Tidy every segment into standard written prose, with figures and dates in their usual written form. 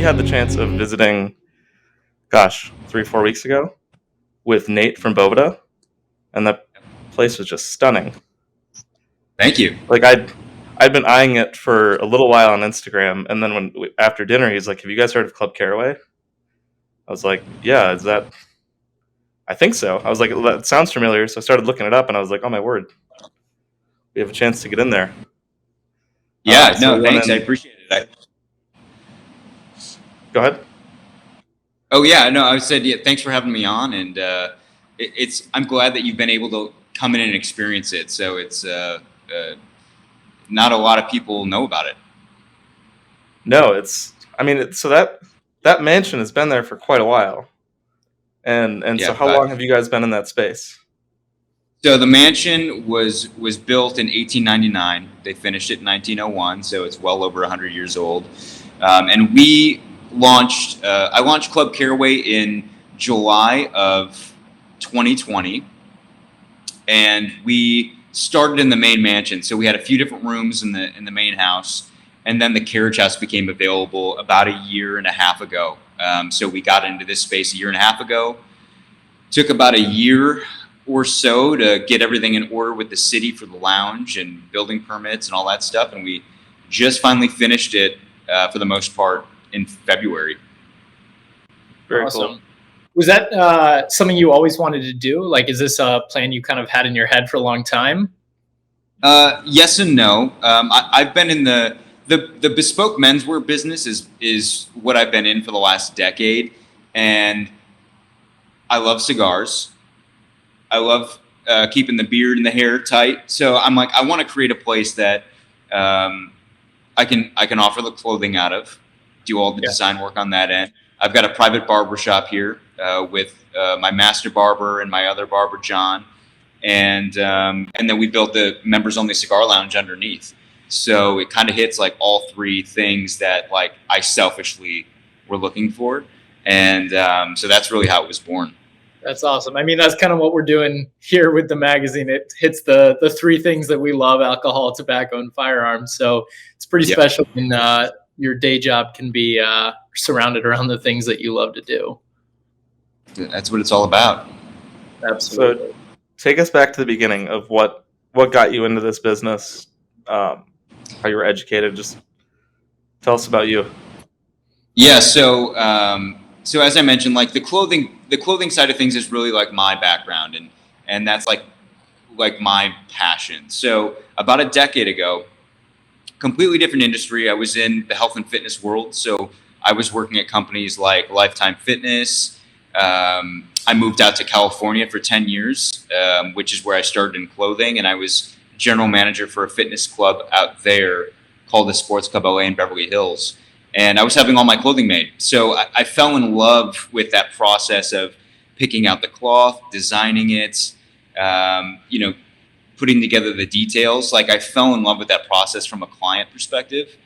had the chance of visiting, gosh, 3, 4 weeks ago with Nate from Boveda, and that place was just stunning. Thank you. Like I'd been eyeing it for a little while on Instagram, and then after dinner, he's like, "Have you guys heard of Club Carraway?" I was like, "Yeah, is that?" I think so. I was like, "That sounds familiar." So I started looking it up, and I was like, "Oh my word, we have a chance to get in there." Yeah, So no, thanks. I appreciate it. Go ahead. Oh yeah, no, I said yeah. Thanks for having me on, and I'm glad that you've been able to come in and experience it. So it's not a lot of people know about it. No, so that mansion has been there for quite a while, and so Yeah, how long have you guys been in that space? so the mansion was built in 1899. They finished it in 1901, so it's well over 100 years old. And we launched. I launched Club Carraway in July of 2020, and we started in the main mansion. So we had a few different rooms in the main house, and then the carriage house became available about a year and a half ago. So we got into this space a year and a half ago. Took about a year or so to get everything in order with the city for the lounge and building permits and all that stuff, and we just finally finished it for the most part in February. Very awesome. cool. Was that something you always wanted to do? Like, is this a plan you kind of had in your head for a long time? Yes and no. I've been in the bespoke menswear business is what I've been in for the last decade, and I love cigars. I love keeping the beard and the hair tight. So I'm like, I want to create a place that I can offer the clothing out of, do all the design work on that end. I've got a private barber shop here with my master barber and my other barber, John. And then we built the members only cigar lounge underneath. So it kind of hits like all three things that like I selfishly were looking for. And so that's really how it was born. That's awesome. I mean, that's kind of what we're doing here with the magazine. It hits the three things that we love: alcohol, tobacco, and firearms. So it's pretty special when your day job can be surrounded around the things that you love to do. That's what it's all about. Absolutely. So take us back to the beginning of what got you into this business, how you were educated. Just tell us about you. Yeah. So as I mentioned, like the clothing side of things is really like my background, and that's like my passion. So about a decade ago, completely different industry. I was in the health and fitness world. So I was working at companies like Lifetime Fitness. I moved out to California for 10 years, which is where I started in clothing. And I was general manager for a fitness club out there called the Sports Club LA in Beverly Hills. And I was having all my clothing made. So I fell in love with that process of picking out the cloth, designing it, putting together the details. Like I fell in love with that process from a client perspective.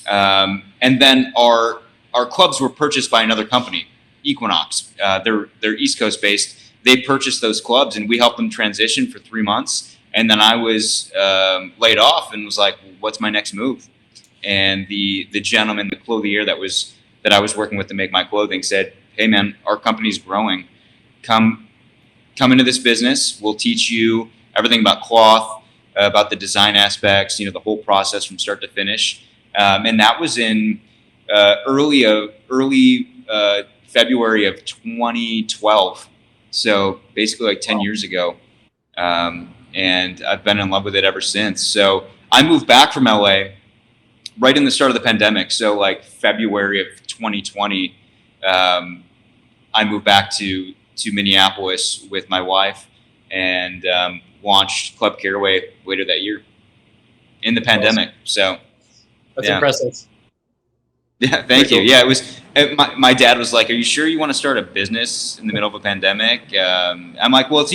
And then our clubs were purchased by another company, Equinox. They're East Coast based. They purchased those clubs and we helped them transition for 3 months. And then I was laid off and was like, what's my next move? And the gentleman, the clothier that I was working with to make my clothing said, hey man, our company's growing. Come into this business. We'll teach you everything about cloth, about the design aspects, the whole process from start to finish. And that was in early February of 2012. So basically like 10 years ago. And I've been in love with it ever since. So I moved back from LA right in the start of the pandemic. So like February of 2020, I moved back to Minneapolis with my wife and launched Club Carraway later that year in the pandemic. So that's impressive. Yeah, thank you. Yeah, it was. My dad was like, "Are you sure you want to start a business in the middle of a pandemic?" I'm like, "Well, it's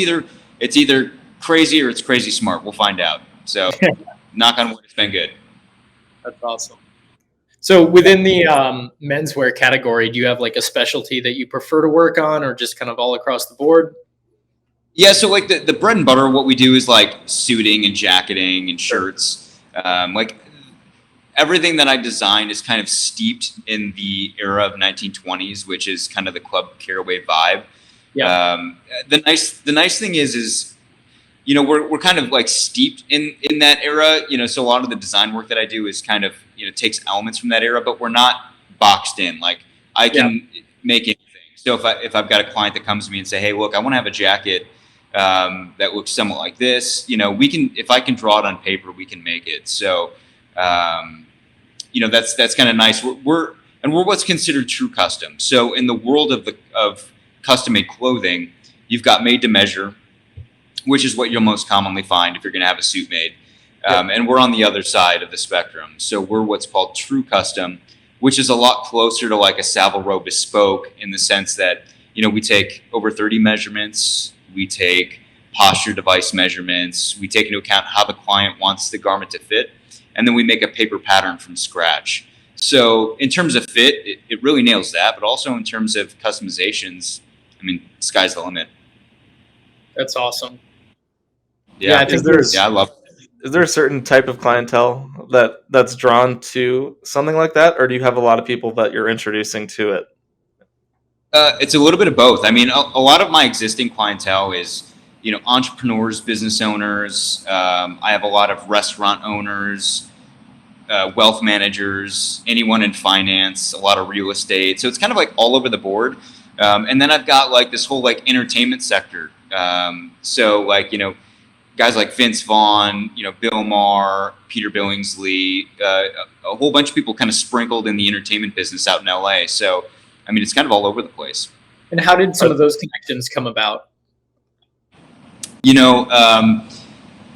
either crazy or it's crazy smart. We'll find out." So, knock on wood, it's been good. That's awesome. So within the menswear category, do you have like a specialty that you prefer to work on, or just kind of all across the board? Yeah, so like the bread and butter, what we do is like suiting and jacketing and shirts. Like everything that I designed is kind of steeped in the era of 1920s, which is kind of the Club Carraway vibe. Yeah. The nice thing is, you know, we're kind of like steeped in that era, you know, so a lot of the design work that I do is kind of, you know, takes elements from that era, but we're not boxed in. Like I can make anything. So if I've got a client that comes to me and say, hey, look, I want to have a jacket that looks somewhat like this, you know, if I can draw it on paper, we can make it. So, you know, that's kind of nice. We're what's considered true custom. So in the world of custom made clothing, you've got made to measure, which is what you'll most commonly find if you're going to have a suit made. And we're on the other side of the spectrum. So we're what's called true custom, which is a lot closer to like a Savile Row bespoke in the sense that, you know, we take over 30 measurements, we take posture device measurements, we take into account how the client wants the garment to fit, and then we make a paper pattern from scratch. So in terms of fit, it really nails that, but also in terms of customizations, I mean, sky's the limit. That's awesome. Yeah, I think I love it. Is there a certain type of clientele that's drawn to something like that, or do you have a lot of people that you're introducing to it? It's a little bit of both. I mean, a lot of my existing clientele is, you know, entrepreneurs, business owners. I have a lot of restaurant owners, wealth managers, anyone in finance, a lot of real estate. So it's kind of like all over the board. And then I've got like this whole like entertainment sector. So like, you know, guys like Vince Vaughn, you know, Bill Maher, Peter Billingsley, a whole bunch of people kind of sprinkled in the entertainment business out in LA. So, I mean, it's kind of all over the place. And how did some of those connections come about? You know,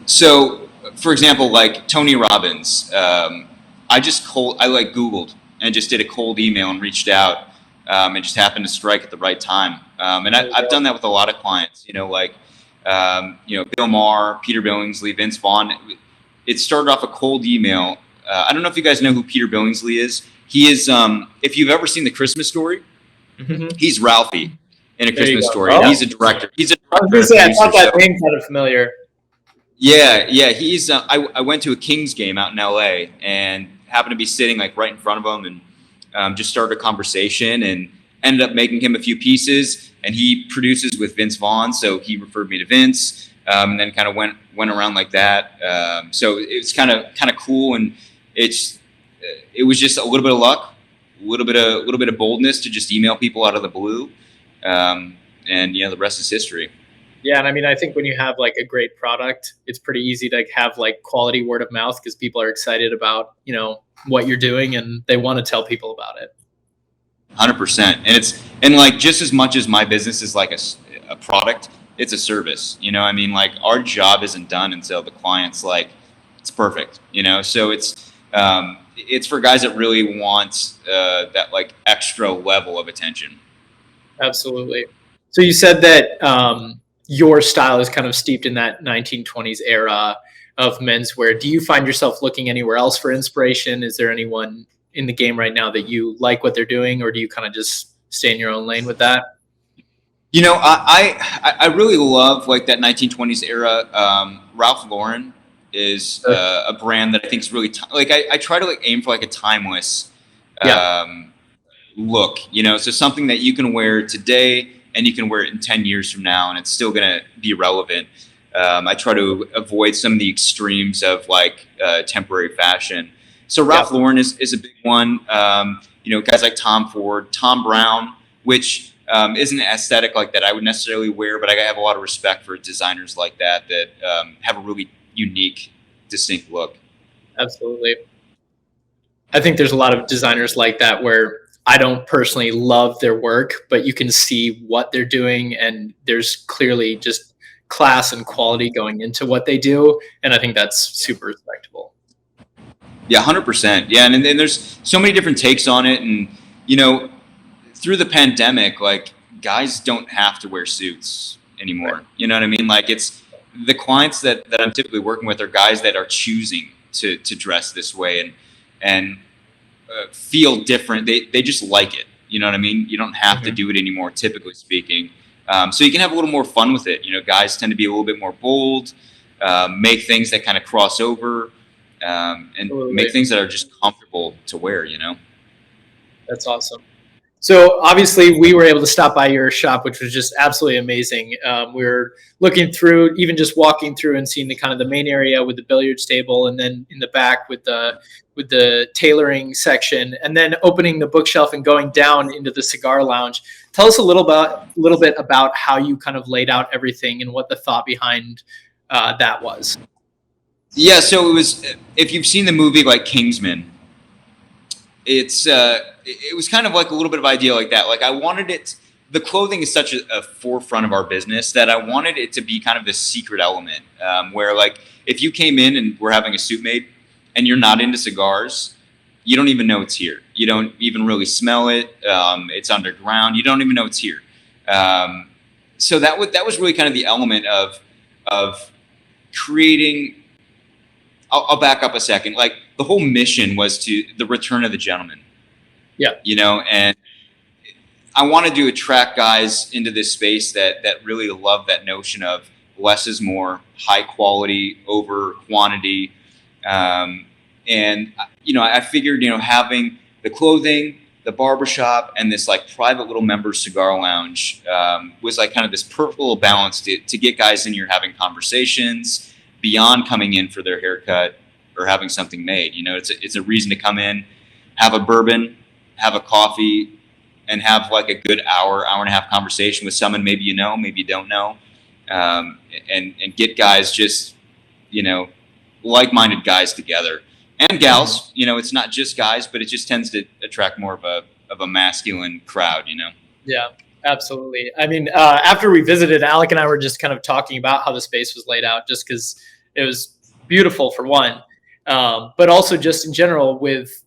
so for example, like Tony Robbins, I like Googled and just did a cold email and reached out. It just happened to strike at the right time. And I've done that with a lot of clients, you know, like, you know, Bill Maher, Peter Billingsley, Vince Vaughn. It started off a cold email. I don't know if you guys know who Peter Billingsley is. He is, if you've ever seen The Christmas Story, he's Ralphie in A Christmas Story. Oh. He's a director. I thought that name sounded familiar. Yeah. He's. I went to a Kings game out in LA and happened to be sitting like right in front of him and just started a conversation and ended up making him a few pieces. And he produces with Vince Vaughn, so he referred me to Vince, and then kind of went around like that. So it's kind of cool, and it was just a little bit of luck, a little bit of boldness to just email people out of the blue, and you know, the rest is history. Yeah, and I mean, I think when you have like a great product, it's pretty easy to have like quality word of mouth because people are excited about, you know, what you're doing and they want to tell people about it. 100%. And like just as much as my business is like a product, it's a service. You know, I mean, like our job isn't done until the client's like, it's perfect. You know, so it's for guys that really want that like extra level of attention. Absolutely. So you said that your style is kind of steeped in that 1920s era of menswear. Do you find yourself looking anywhere else for inspiration? Is there anyone in the game right now that you like what they're doing, or do you kind of just stay in your own lane with that? You know, I really love like that 1920s era. Ralph Lauren is a brand that I think is really I try to like aim for like a timeless look. You know, so something that you can wear today and you can wear it in 10 years from now, and it's still gonna be relevant. I try to avoid some of the extremes of like temporary fashion. So Ralph Lauren is a big one. You know, guys like Tom Ford, Tom Brown, which isn't an aesthetic like that I would necessarily wear, but I have a lot of respect for designers like that have a really unique, distinct look. Absolutely. I think there's a lot of designers like that where I don't personally love their work, but you can see what they're doing, and there's clearly just class and quality going into what they do, and I think that's super respectable. Yeah, 100%. Yeah, and there's so many different takes on it, and you know, through the pandemic, like guys don't have to wear suits anymore. Right. You know what I mean? Like it's the clients that I'm typically working with are guys that are choosing to dress this way and feel different. They just like it. You know what I mean? You don't have to do it anymore, typically speaking. So you can have a little more fun with it. You know, guys tend to be a little bit more bold, make things that kind of cross over. and Absolutely. make things that are just comfortable to wear, you know? That's awesome. So obviously we were able to stop by your shop, which was just absolutely amazing. We were looking through, even just walking through and seeing the kind of the main area with the billiards table, and then in the back with the tailoring section, and then opening the bookshelf and going down into the cigar lounge. Tell us a little bit about how you kind of laid out everything and what the thought behind that was. Yeah, so it was, if you've seen the movie like Kingsman, it was kind of like a little bit of idea like that. Like I wanted it, the clothing is such a forefront of our business that I wanted it to be kind of this secret element, where like if you came in and we're having a suit made and you're not into cigars, you don't even know it's here. You don't even really smell it. It's underground. You don't even know it's here. So that was really kind of the element of creating. I'll back up a second. Like the whole mission was to the return of the gentleman. Yeah. You know, and I wanted to attract guys into this space that really love that notion of less is more, high quality over quantity. And you know, I figured, you know, having the clothing, the barbershop, and this like private little member cigar lounge was like kind of this perfect little balance to get guys in here having conversations beyond coming in for their haircut or having something made. You know, it's a reason to come in, have a bourbon, have a coffee, and have like a good hour and a half conversation with someone maybe you know, maybe you don't know, and get guys just, you know, like-minded guys together, and gals. You know, it's not just guys, but it just tends to attract more of a masculine crowd, you know? Yeah, absolutely. I mean, after we visited, Alec and I were just kind of talking about how the space was laid out, just because it was beautiful for one, but also just in general with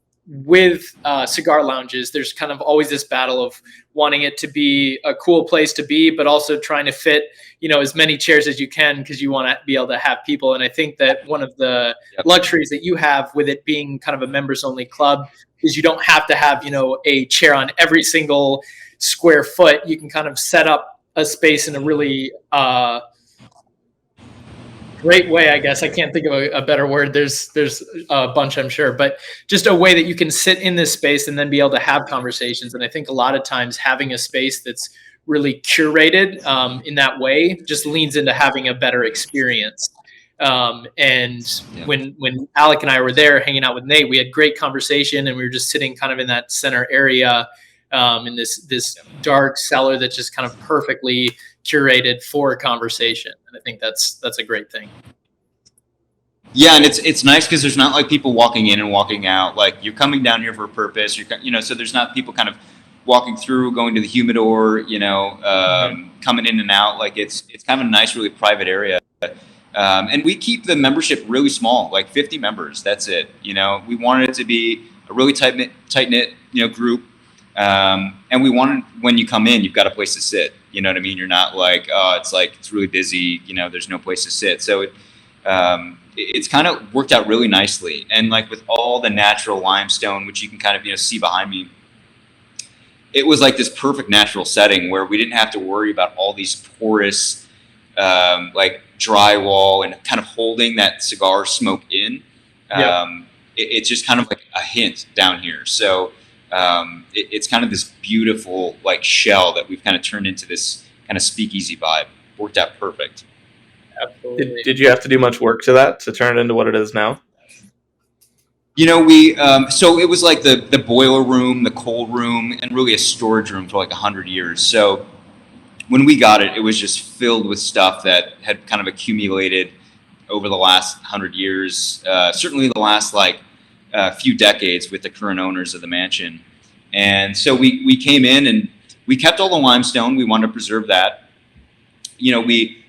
cigar lounges, there's kind of always this battle of wanting it to be a cool place to be, but also trying to fit, you know, as many chairs as you can because you want to be able to have people. And I think that one of the luxuries that you have with it being kind of a members only club is you don't have to have, you know, a chair on every single square foot. You can kind of set up a space in a really great way, I guess. I can't think of a better word. There's a bunch, I'm sure, but just a way that you can sit in this space and then be able to have conversations. And I think a lot of times having a space that's really curated in that way just leans into having a better experience. When Alec and I were there hanging out with Nate, we had great conversation, and we were just sitting kind of in that center area in this dark cellar that's just kind of perfectly curated for a conversation. And I think that's a great thing. Yeah, and it's nice because there's not like people walking in and walking out. Like you're coming down here for a purpose. You know, so there's not people kind of walking through, going to the humidor. You know, coming in and out. Like it's kind of a nice, really private area. And we keep the membership really small, like 50 members. That's it. You know, we wanted it to be a really tight knit, you know, group. And we wanted, when you come in, you've got a place to sit. You know what I mean? You're not like, oh, it's really busy. You know, there's no place to sit. So it's kind of worked out really nicely. And like with all the natural limestone, which you can kind of, you know, see behind me, it was like this perfect natural setting where we didn't have to worry about all these porous, like drywall and kind of holding that cigar smoke in. It's just kind of like a hint down here. So it's kind of this beautiful like shell that we've kind of turned into this kind of speakeasy vibe. Worked out perfect. Absolutely. Did you have to do much work to that to turn it into what it is now? You know, we so it was like the boiler room, the cold room, and really a storage room for like 100 years. So when we got it, it was just filled with stuff that had kind of accumulated over the last 100 years, certainly the last like few decades with the current owners of the mansion. And so we came in and we kept all the limestone. We wanted to preserve that. You know, we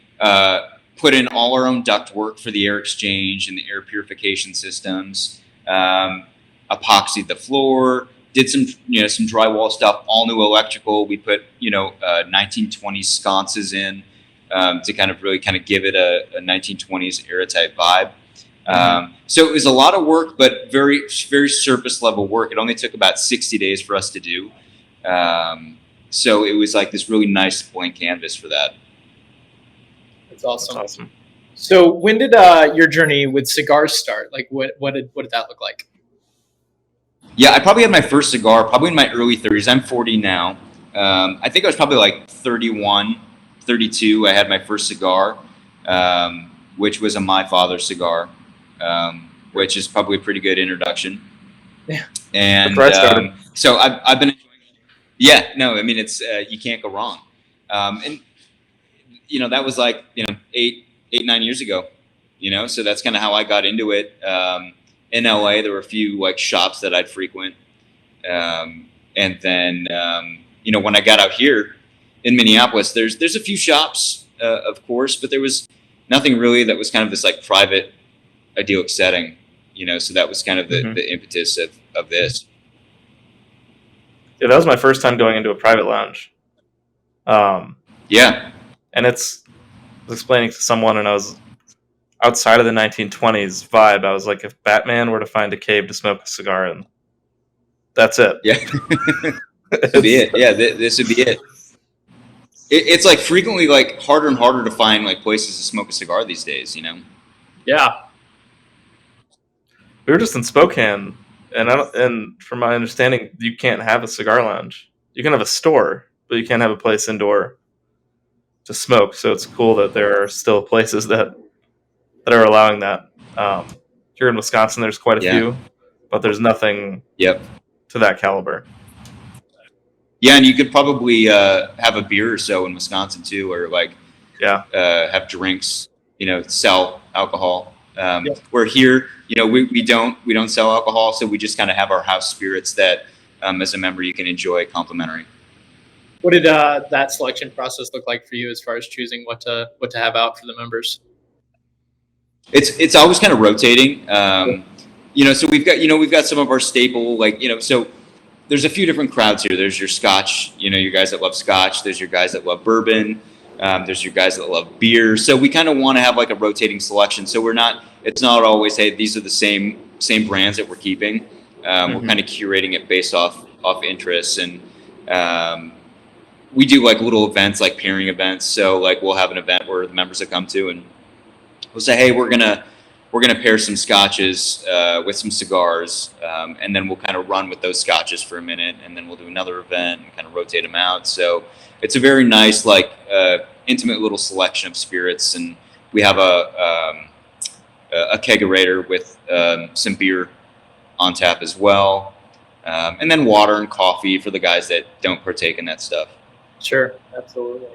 put in all our own duct work for the air exchange and the air purification systems, epoxied the floor, did some drywall stuff, all new electrical. We put, 1920s sconces in to kind of really give it a 1920s era type vibe. So it was a lot of work, but very, very surface level work. It only took about 60 days for us to do. So it was like this really nice blank canvas for that. That's awesome. That's awesome. So when did your journey with cigars start? Like what did that look like? Yeah, I probably had my first cigar probably in my early 30s. I'm 40 now. I think I was probably like 31, 32. I had my first cigar, which was a My Father cigar, which is probably a pretty good introduction. Yeah. And That's where I started. so I've been enjoying it. Yeah, no, I mean, it's you can't go wrong. And that was like 9 years ago. So that's kind of how I got into it. In LA, there were a few like shops that I'd frequent, and then when I got out here in Minneapolis, there's a few shops, of course, but there was nothing really that was kind of this like private, idyllic setting. So that was kind of the impetus of this. Yeah, that was my first time going into a private lounge. Yeah. And I was explaining to someone, and I was outside of the 1920s vibe. I was like, if Batman were to find a cave to smoke a cigar in, that's it. Yeah. This would be it. Yeah, this would be it. It's like frequently like harder and harder to find like places to smoke a cigar these days. Yeah. We were just in Spokane, and from my understanding, you can't have a cigar lounge. You can have a store, but you can't have a place indoor to smoke. So it's cool that there are still places that are allowing that. Here in Wisconsin, there's quite a few, but there's nothing Yep. to that caliber. Yeah, and you could probably have a beer or so in Wisconsin too, or like have drinks. Sell alcohol. Where here, we don't sell alcohol, so we just kind of have our house spirits that, as a member, you can enjoy complimentary. What did that selection process look like for you as far as choosing what to have out for the members? It's always kind of rotating. So we've got some of our staple, so there's a few different crowds here. There's your Scotch, your guys that love Scotch. There's your guys that love bourbon. There's your guys that love beer. So we kind of want to have like a rotating selection. So it's not always, hey, these are the same brands that we're keeping. We're kind of curating it based off interests, and we do like little events, like pairing events. So like we'll have an event where the members will come to, and we'll say, hey, we're gonna pair some scotches with some cigars, and then we'll kind of run with those scotches for a minute, and then we'll do another event and kind of rotate them out. So it's a very nice, like intimate little selection of spirits, and we have a kegerator with some beer on tap as well, and then water and coffee for the guys that don't partake in that stuff. Sure, absolutely.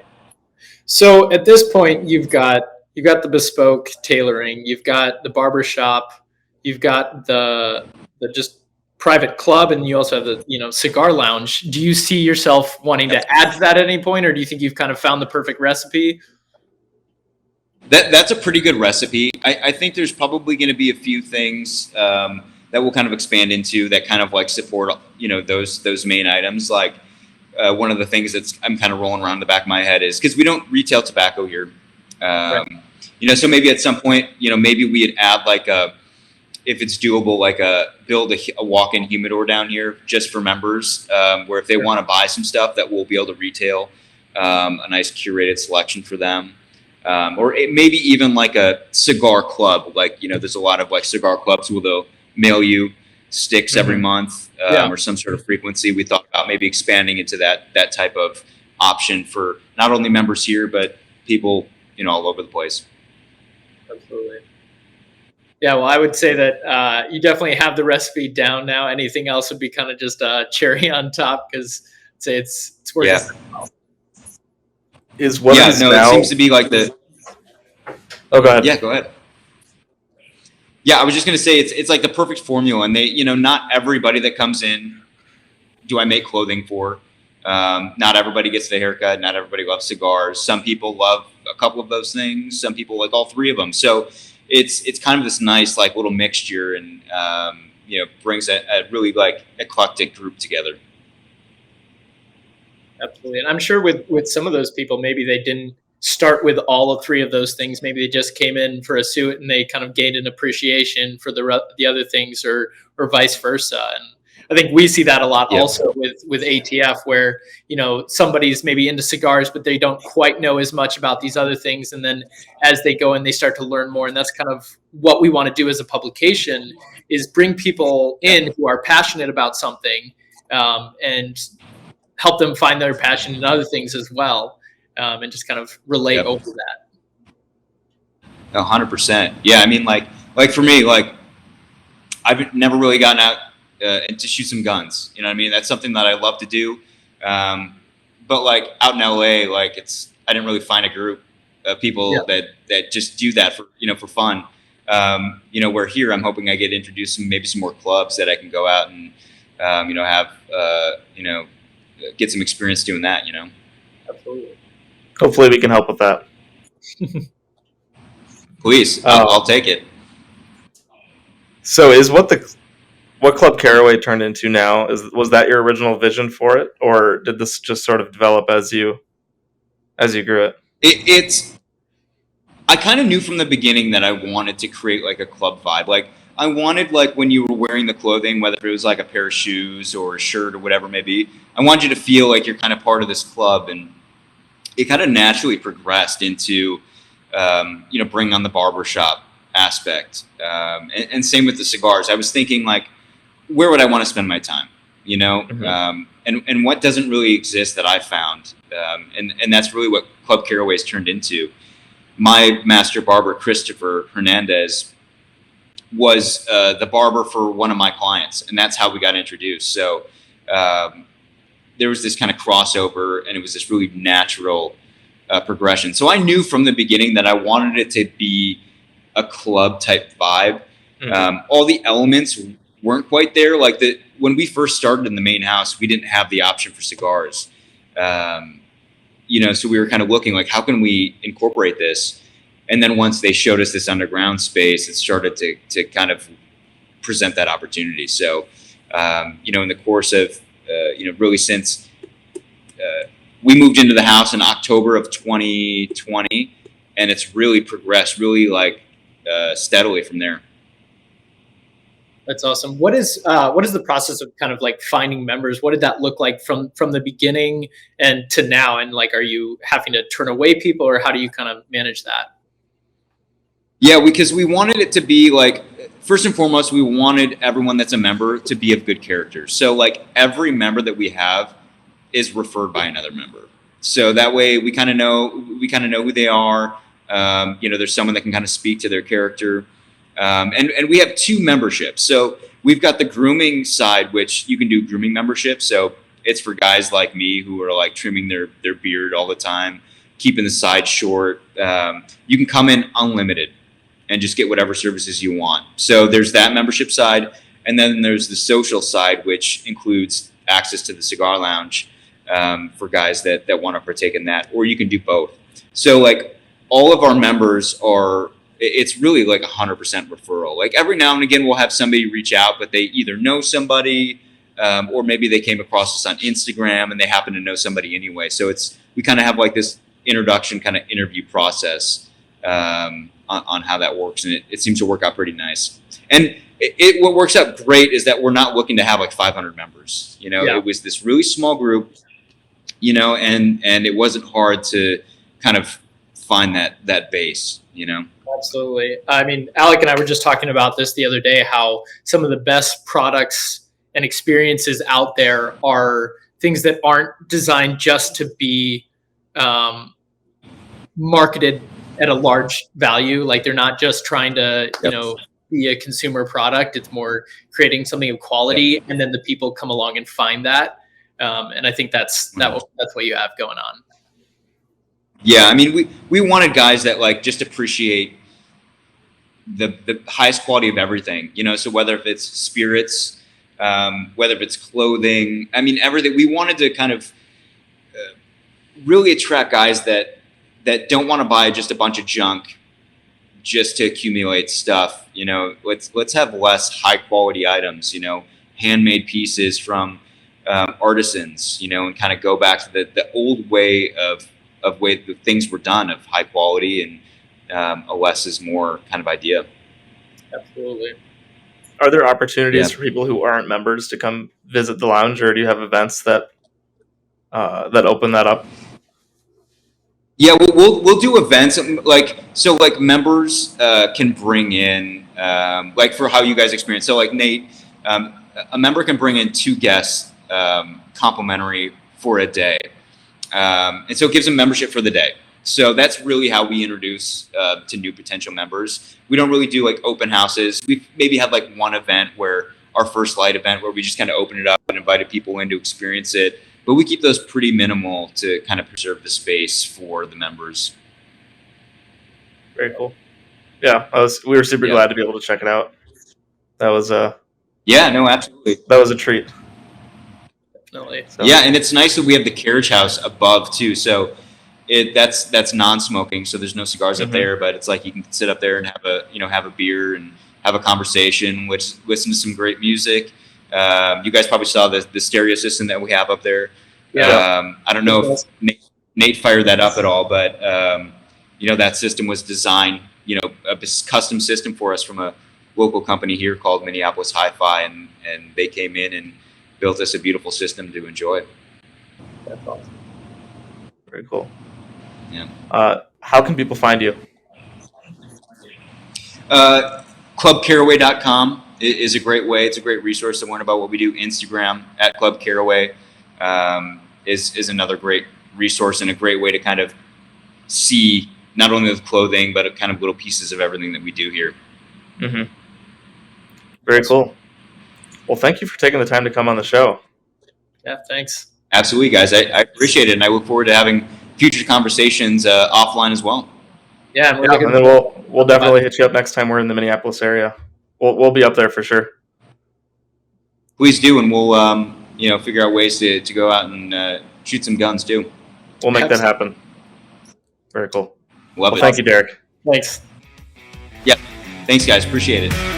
So at this point, you've got the bespoke tailoring, you've got the barber shop, you've got the just private club, and you also have the cigar lounge. Do you see yourself wanting to add to that at any point, or do you think you've kind of found the perfect recipe? That's a pretty good recipe. I think there's probably going to be a few things that we'll kind of expand into that kind of like support those main items. Like one of the things I'm kind of rolling around the back of my head is because we don't retail tobacco here. Right. So maybe at some point, maybe we'd add like if it's doable, like build a walk-in humidor down here just for members, where if they want to buy some stuff that we'll be able to retail a nice curated selection for them. Or maybe even like a cigar club. Like, there's a lot of like cigar clubs where they'll mail you sticks every month or some sort of frequency. We thought about maybe expanding into that type of option for not only members here, but people, all over the place. Absolutely. Yeah, well, I would say that you definitely have the recipe down now. Anything else would be kind of just a cherry on top, because I'd say it's working. Yeah. Well. It seems to be like the. Oh, go ahead. Yeah, go ahead. Yeah, I was just gonna say it's like the perfect formula, and they, not everybody that comes in do I make clothing for. Not everybody gets the haircut. Not everybody loves cigars. Some people love a couple of those things. Some people like all three of them. So it's kind of this nice like little mixture, and brings a really like eclectic group together. Absolutely. And I'm sure with some of those people, maybe they didn't start with all three of those things. Maybe they just came in for a suit and they kind of gained an appreciation for the other things, or vice versa. And I think we see that a lot Yep. also with ATF, where, you know, somebody's maybe into cigars, but they don't quite know as much about these other things. And then as they go in, they start to learn more. And that's kind of what we want to do as a publication, is bring people in who are passionate about something, and help them find their passion in other things as well, and just kind of relate over that. 100%. Yeah, I mean, like for me, like I've never really gotten out and to shoot some guns. You know what I mean? That's something that I love to do. But like out in LA, like I didn't really find a group of people that just do that for, you know, for fun. You know, where here I'm hoping I get introduced to maybe some more clubs that I can go out and, you know, have, you know, get some experience doing that, you know? Absolutely. Hopefully we can help with that. Please, I'll take it. So is what Club Carraway turned into now, was that your original vision for it, or did this just sort of develop as you grew it? I kind of knew from the beginning that I wanted to create like a club vibe. Like I wanted, like when you were wearing the clothing, whether it was like a pair of shoes or a shirt or whatever it may be, I wanted you to feel like you're kind of part of this club. And it kind of naturally progressed into, you know, bringing on the barbershop aspect. And same with the cigars. I was thinking like, where would I want to spend my time? You know, and what doesn't really exist that I found. And that's really what Club Carraway's turned into. My master barber, Christopher Hernandez, was the barber for one of my clients, and that's how we got introduced. So there was this kind of crossover, and it was this really natural progression. So I knew from the beginning that I wanted it to be a club type vibe. All the elements weren't quite there. Like when we first started in the main house, we didn't have the option for cigars. You know, so we were kind of looking like, how can we incorporate this? And then once they showed us this underground space, it started to kind of present that opportunity. So, you know, in the course of, you know, really since we moved into the house in October of 2020, and it's really progressed really like steadily from there. That's awesome. What is the process of kind of like finding members? What did that look like from the beginning and to now? And like, are you having to turn away people, or how do you kind of manage that? Yeah, because we wanted it to be like, first and foremost, we wanted everyone that's a member to be of good character. So like every member that we have is referred by another member. So that way we kind of know who they are. You know, there's someone that can kind of speak to their character. And we have 2 memberships. So we've got the grooming side, which you can do grooming membership. So it's for guys like me who are like trimming their beard all the time, keeping the sides short. You can come in unlimited and just get whatever services you want. So there's that membership side. And then there's the social side, which includes access to the cigar lounge for guys that want to partake in that, or you can do both. So like all of our members are, it's really like 100% referral. Like every now and again, we'll have somebody reach out, but they either know somebody, or maybe they came across us on Instagram and they happen to know somebody anyway. So we kind of have like this introduction kind of interview process on how that works. And it seems to work out pretty nice. And what works out great is that we're not looking to have like 500 members. You know, It was this really small group, you know, and it wasn't hard to kind of find that base, you know. Absolutely. I mean, Alec and I were just talking about this the other day, how some of the best products and experiences out there are things that aren't designed just to be marketed at a large value. Like they're not just trying to, you know, be a consumer product. It's more creating something of quality, and then the people come along and find that. And I think that's what you have going on. Yeah, I mean, we wanted guys that like just appreciate the highest quality of everything, you know. So whether if it's spirits, whether if it's clothing, I mean, everything. We wanted to kind of really attract guys that don't want to buy just a bunch of junk just to accumulate stuff. You know, let's have less high quality items, you know, handmade pieces from artisans, you know, and kind of go back to the old way of way the things were done, of high quality and a less is more kind of idea. Absolutely. Are there opportunities Yeah. for people who aren't members to come visit the lounge, or do you have events that open that up? Yeah, we'll do events like members can bring in like for how you guys experience. So like Nate, a member can bring in 2 guests complimentary for a day, and so it gives them membership for the day. So that's really how we introduce to new potential members. We don't really do like open houses. We maybe have like one event where our first light event where we just kind of open it up and invited people in to experience it. But we keep those pretty minimal to kind of preserve the space for the members. Very cool. Yeah, we were super glad to be able to check it out. That was yeah, no, absolutely. That was a treat. Definitely. So. Yeah, and it's nice that we have the carriage house above too. So that's non-smoking, so there's no cigars up there, but it's like you can sit up there and have a beer and have a conversation, listen to some great music. You guys probably saw the stereo system that we have up there. Yeah. I don't know if Nate fired that up at all, but that system was designed, a custom system for us from a local company here called Minneapolis Hi-Fi, and they came in and built us a beautiful system to enjoy. That's awesome. Very cool. Yeah. How can people find you? ClubCarraway.com is a great way. It's a great resource to learn about what we do. Instagram at Club Carraway is another great resource and a great way to kind of see not only the clothing, but kind of little pieces of everything that we do here. Mm-hmm. Very cool. Well, thank you for taking the time to come on the show. Yeah, thanks. Absolutely, guys. I appreciate it, and I look forward to having future conversations offline as well. Yeah, and then we'll definitely hit you up next time we're in the Minneapolis area. We'll be up there for sure. Please do, and we'll figure out ways to go out and shoot some guns too. We'll make that happen. Very cool. Love it. Thank you, Derek. Thanks. Yeah. Thanks, guys. Appreciate it.